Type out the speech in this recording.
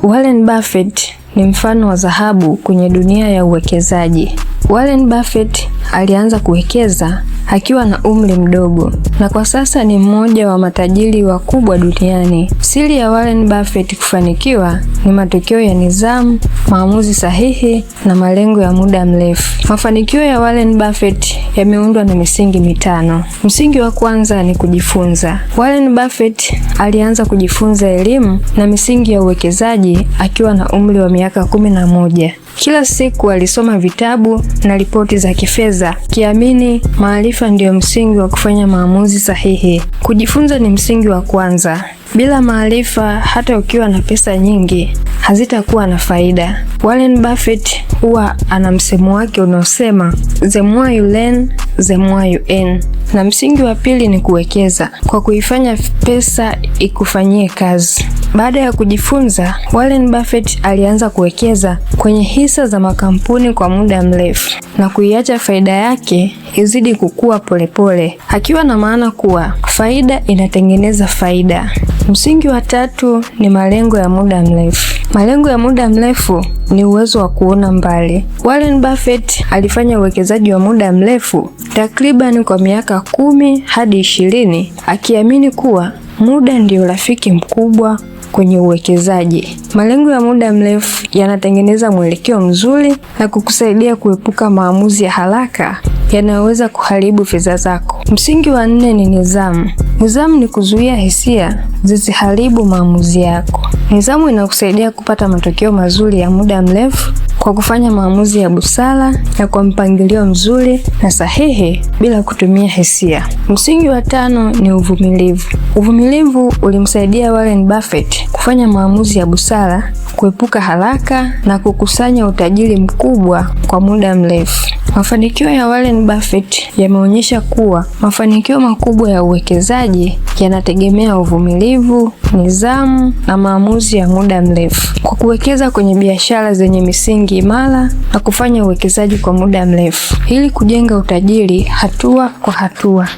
Warren Buffett ni mfano wa dhahabu kwenye dunia ya uwekezaji. Warren Buffett alianza kuwekeza akiwa na umri mdogo na kwa sasa ni mmoja wa matajiri wakubwa duniani. Siri ya Warren Buffett kufanikiwa ni matokeo ya nidhamu, maamuzi sahihi na malengo ya muda mrefu. Mafanikio ya Warren Buffett yameundwa na misingi mitano. Msingi wa kwanza ni kujifunza. Warren Buffett alianza kujifunza elimu na misingi ya uwekezaji akiwa na umri wa miaka 11. Kila siku alisoma vitabu na ripoti za kifedha, kiamini maarifa ndiyo msingi wa kufanya maamuzi sahihi. Kujifunza ni msingi wa kwanza. Bila maarifa, hata ukiwa na pesa nyingi, hazitakuwa na faida. Warren Buffett huwa ana msemo wake unaosema the more you learn, the more you earn. Na msingi wa pili ni kuwekeza kwa kuifanya pesa ikufanyie kazi. Baada ya kujifunza, Warren Buffett alianza kuwekeza kwenye hisa za makampuni kwa muda mrefu na kuiacha faida yake izidi kukua polepole, akiwa na maana kuwa faida inatengeneza faida. Msingi wa tatu ni malengo ya muda mrefu. Malengo ya muda mrefu ni uwezo wa kuona mbali. Warren Buffett alifanya uwekezaji wa muda mrefu takriban kwa miaka 10 hadi 20, akiamini kuwa muda ndio rafiki mkubwa kwenye uwekezaji. Malengo ya muda mrefu yanatengeneza mwelekeo mzuri na kukusaidia kuepuka maamuzi ya haraka yanayoweza kuharibu fedha zako. Msingi wa 4 ni nidhamu. Nidhamu ni kuzuia hisia zisiharibu maamuzi yako. Nidhamu inakusaidia kupata matokeo mazuri ya muda mrefu kwa kufanya maamuzi ya busara na kwa mpangilio mzuri na sahihi bila kutumia hisia. Msingi wa 5 ni uvumilivu. Uvumilivu ulimsaidia Warren Buffett kufanya maamuzi ya busara, kuepuka haraka na kukusanya utajiri mkubwa kwa muda mrefu. Mafanikio ya Warren Buffett yameonyesha kuwa mafanikio makubwa ya uwekezaji yanategemea uvumilivu, nidhamu na maamuzi ya muda mrefu. Kwa kuwekeza kwenye biashara zenye misingi imara na kufanya uwekezaji kwa muda mrefu ili kujenga utajiri hatua kwa hatua.